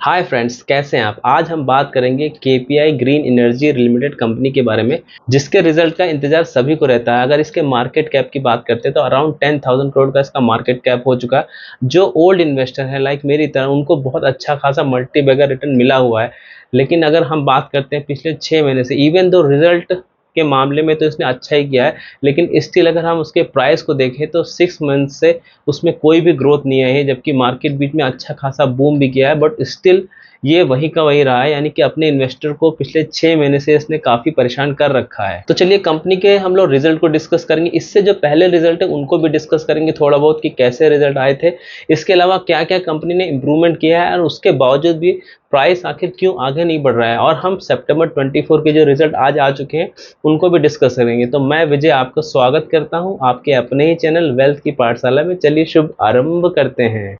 Hi friends, कैसे हैं आप। आज हम बात करेंगे KPI green energy limited company के बारे में, जिसके रिजल्ट का इंतजार सभी को रहता है। अगर इसके मार्केट कैप की बात करते हैं तो अराउंड 10,000 करोड़ का इसका मार्केट कैप हो चुका है। जो ओल्ड इन्वेस्टर है लाइक मेरी तरह, उनको बहुत अच्छा खासा मल्टी बैगर रिटर्न मिला हुआ है। लेकिन अगर हम बात करते हैं पिछले 6 महीने से, इवन दो रिजल्ट के मामले में तो इसने अच्छा ही किया है, लेकिन स्टिल अगर हम उसके प्राइस को देखें तो 6 मंथ से उसमें कोई भी ग्रोथ नहीं आई है, जबकि मार्केट बीच में अच्छा खासा बूम भी किया है। बट स्टिल ये वही का वही रहा है, यानी कि अपने इन्वेस्टर को पिछले 6 महीने से इसने काफी परेशान कर रखा है। तो चलिए कंपनी के हम लोग रिजल्ट को डिस्कस करेंगे। इससे जो पहले रिजल्ट है उनको भी डिस्कस करेंगे थोड़ा बहुत, कि कैसे रिजल्ट आए थे, इसके अलावा क्या क्या कंपनी ने इंप्रूवमेंट किया है और उसके बावजूद भी प्राइस आखिर क्यों आगे नहीं बढ़ रहा है। और हम सितंबर 24 के जो रिजल्ट आज आ चुके हैं उनको भी डिस्कस करेंगे। तो मैं विजय आपका स्वागत करता हूं आपके अपने ही चैनल वेल्थ की पाठशाला में। चलिए शुभ आरंभ करते हैं।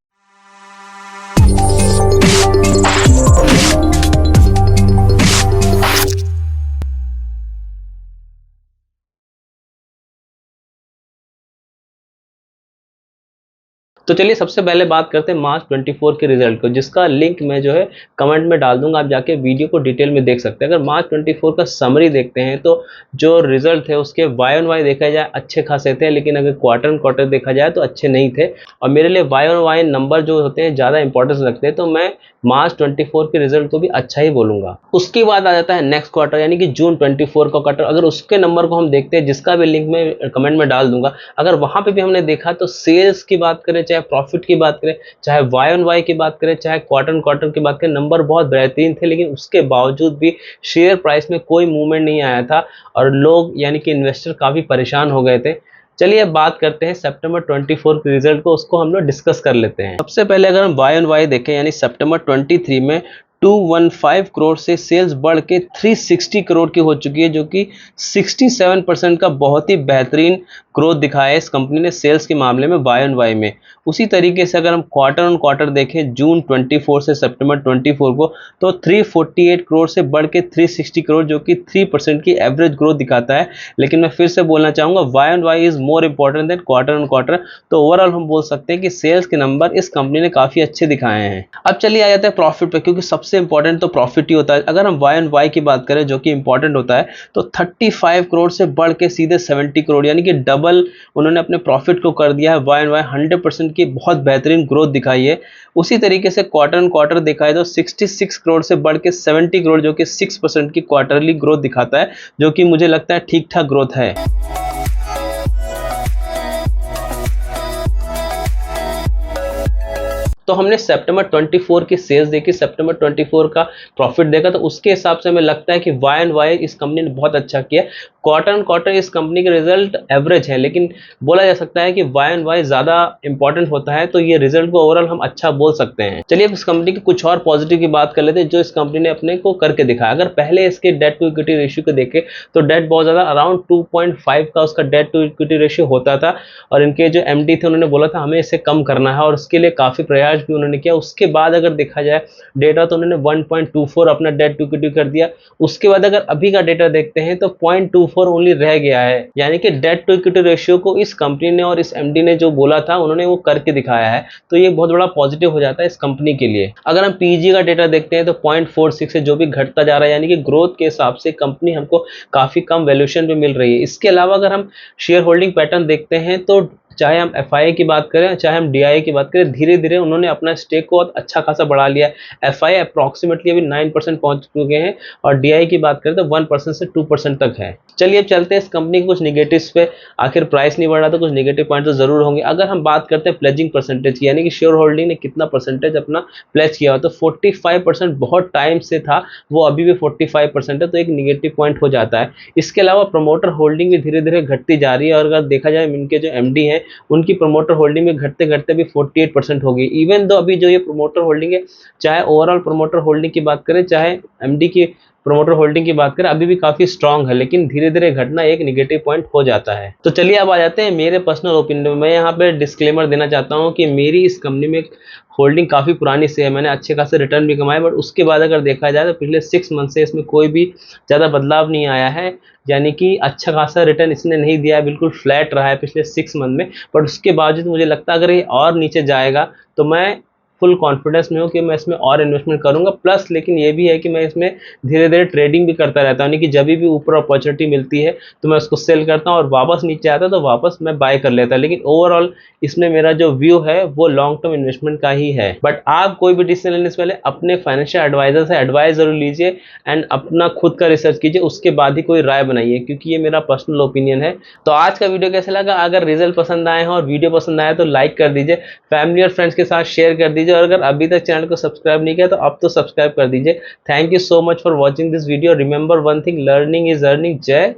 तो चलिए सबसे पहले बात करते हैं मार्च 24 के रिजल्ट को, जिसका लिंक मैं जो है कमेंट में डाल दूंगा, आप जाके वीडियो को डिटेल में देख सकते हैं। अगर मार्च 24 का समरी देखते हैं तो जो रिजल्ट थे उसके वाई ऑन वाई देखा जाए अच्छे खासे थे, लेकिन अगर क्वार्टर ऑन क्वार्टर देखा जाए तो अच्छे नहीं थे। और मेरे लिए वाई ऑन वाई नंबर जो होते हैं ज़्यादा इंपॉर्टेंस रखते हैं, तो मैं मार्च 24 के रिजल्ट को भी अच्छा ही बोलूंगा। उसके बाद आ जाता है नेक्स्ट क्वार्टर, यानी कि जून 24 का क्वार्टर। अगर उसके नंबर को हम देखते हैं, जिसका भी लिंक मैं कमेंट में डाल दूंगा, अगर वहां पे भी हमने देखा तो सेल्स की बात करें, चाहे प्रॉफिट की बात करें, चाहे वाई ऑन वाई की बात करें, चाहे क्वार्टर ऑन क्वार्टर की बात करें, नंबर बहुत बेहतरीन थे। लेकिन उसके बावजूद भी शेयर प्राइस में कोई मूवमेंट नहीं आया था और लोग यानी कि इन्वेस्टर काफी परेशान हो गए थे। चलिए अब बात करते हैं सितंबर 24 के रिजल्ट को, उसको हम लोग डिस्कस कर लेते हैं। सबसे पहले अगर हम वाई ऑन वाई देखें, यानी सितंबर 23 में 215 करोड़ से सेल्स बढ़ के 360 करोड़ की हो चुकी है, जो कि 67% का बहुत ही बेहतरीन ग्रोथ दिखाया है इस कंपनी ने सेल्स के मामले में वाई ऑन वाई में। उसी तरीके से अगर हम क्वार्टर ऑन क्वार्टर देखें जून 24 से सितंबर 24 को, तो 348 करोड़ से बढ़ के 360 करोड़, जो कि 3% की एवरेज ग्रोथ दिखाता है। लेकिन मैं फिर से बोलना चाहूंगा, Y on Y is more important than quarter on quarter. तो ओवरऑल हम बोल सकते हैं कि सेल्स के नंबर इस कंपनी ने काफी अच्छे दिखाए हैं। अब चलिए आ जाते हैं प्रॉफिट पे, क्योंकि सबसे इंपॉर्टेंट तो प्रॉफिट ही होता है। अगर हम वाई ऑन वाई की बात करें, जो कि इंपॉर्टेंट होता है, तो 35 करोड़ से बढ़ के सीधे 70 करोड़, यानी कि डबल उन्होंने अपने प्रॉफिट को कर दिया है। वाई ऑन वाई 100% की बहुत बेहतरीन ग्रोथ दिखाई है। उसी तरीके से क्वार्टर ऑन क्वार्टर देखा है तो 66 करोड़ से बढ़ के 70 करोड़, जो कि 6% की क्वार्टरली ग्रोथ दिखाता है, जो कि मुझे लगता है ठीक ठाक ग्रोथ है। तो हमने सितंबर 24 की सेल्स देखी, सितंबर 24 का प्रॉफिट देखा, तो उसके हिसाब से हमें लगता है कि वाई एंड वाई इस कंपनी ने बहुत अच्छा किया। क्वार्टर एंड क्वार्टर इस कंपनी के रिजल्ट एवरेज है, लेकिन बोला जा सकता है कि वाई एंड वाई ज़्यादा इंपॉर्टेंट होता है, तो ये रिजल्ट को ओवरऑल हम अच्छा बोल सकते हैं। चलिए अब इस कंपनी की कुछ और पॉजिटिव की बात कर लेते हैं, जो इस कंपनी ने अपने को करके दिखाया। अगर पहले इसके डेट टू इक्विटी रेशियो को देखें तो डेट बहुत ज़्यादा अराउंड 2.5 का उसका डेट टू इक्विटी रेशियो होता था, और इनके जो एमडी थे उन्होंने बोला था हमें इसे कम करना है, और उसके लिए काफ़ी प्रयास भी उन्होंने किया। उसके बाद अगर देखा जाए डेटा, तो उन्होंने 1.24 अपना डेट टू इक्विटी कर दिया। उसके बाद अगर अभी का डेटा देखते हैं तो 0.24 ओनली रह गया है, यानी कि डेट टू इक्विटी रेशियो को इस कंपनी ने और इस एमडी ने जो बोला था उन्होंने वो करके दिखाया है। तो ये बहुत बड़ा पॉजिटिव हो जाता है इस कंपनी के लिए। अगर हम पीजी का डेटा देखते हैं तो 0.46 से जो भी घटता जा रहा है, यानी कि ग्रोथ के हिसाब से कंपनी हमको काफी कम वैल्यूएशन पे मिल रही है। इसके अलावा अगर हम शेयर होल्डिंग पैटर्न देखते हैं तो चाहे हम एफआईआई की बात करें, चाहे हम डीआईआई की बात करें, धीरे धीरे उन्होंने अपना स्टेक को अच्छा खासा बढ़ा लिया है। एफआईआई अप्रॉक्सीमेटली अभी 9% पहुंच चुके हैं, और डीआईआई की बात करें तो 1% से 2% तक है। चलिए अब चलते हैं इस कंपनी के कुछ निगेटिव्स पे। आखिर प्राइस नहीं बढ़ रहा तो कुछ निगेटिव पॉइंट तो जरूर होंगे। अगर हम बात करते हैं प्लेजिंग परसेंटेज की, यानी कि शेयर होल्डिंग ने कितना परसेंटेज अपना प्लेज किया हो, तो 45% बहुत टाइम से था, वो अभी भी 45% है, तो एक निगेटिव पॉइंट हो जाता है। इसके अलावा प्रमोटर होल्डिंग भी धीरे धीरे घटती जा रही है, और अगर देखा जाए इनके जो एमडी हैं उनकी प्रमोटर होल्डिंग में घटते घटते भी 48% हो गई। इवन दो अभी जो ये प्रमोटर होल्डिंग है, चाहे ओवरऑल प्रमोटर होल्डिंग की बात करें, चाहे एमडी की प्रमोटर होल्डिंग की बात करें, अभी भी काफी स्ट्रांग है, लेकिन धीरे धीरे घटना एक निगेटिव पॉइंट हो जाता है। तो चलिए अब आ जाते हैं मेरे पर्सनल ओपिनियन में। मैं यहाँ पे डिस्क्लेमर देना चाहता हूँ कि मेरी इस कंपनी में होल्डिंग काफ़ी पुरानी से है, मैंने अच्छे खासे रिटर्न भी कमाए, बट उसके बाद अगर देखा जाए तो पिछले 6 मंथ से इसमें कोई भी ज़्यादा बदलाव नहीं आया है, यानी कि अच्छा खासा रिटर्न इसने नहीं दिया है, बिल्कुल फ्लैट रहा है पिछले 6 मंथ में। बट उसके बावजूद मुझे लगता है अगर ये और नीचे जाएगा तो मैं फुल कॉन्फिडेंस में हूँ कि मैं इसमें और इन्वेस्टमेंट करूंगा। प्लस लेकिन ये भी है कि मैं इसमें धीरे धीरे ट्रेडिंग भी करता रहता हूँ, यानी कि जब भी ऊपर अपॉर्चुनिटी मिलती है तो मैं उसको सेल करता हूँ और वापस नीचे आता है तो वापस मैं बाय कर लेता हूँ। लेकिन ओवरऑल इसमें मेरा जो व्यू है वो लॉन्ग टर्म इन्वेस्टमेंट का ही है। बट आप कोई भी डिसीजन लेने से पहले अपने फाइनेंशियल एडवाइजर से एडवाइस जरूर लीजिए एंड अपना खुद का रिसर्च कीजिए, उसके बाद ही कोई राय बनाइए, क्योंकि ये मेरा पर्सनल ओपिनियन है। तो आज का वीडियो कैसा लगा? अगर रिजल्ट पसंद आए हैं और वीडियो पसंद आया तो लाइक कर दीजिए, फैमिली और फ्रेंड्स के साथ शेयर कर दीजिए, और अगर अभी तक चैनल को सब्सक्राइब नहीं किया तो अब तो सब्सक्राइब कर दीजिए। Thank you so much for watching this video. Remember one thing, learning is earning. जय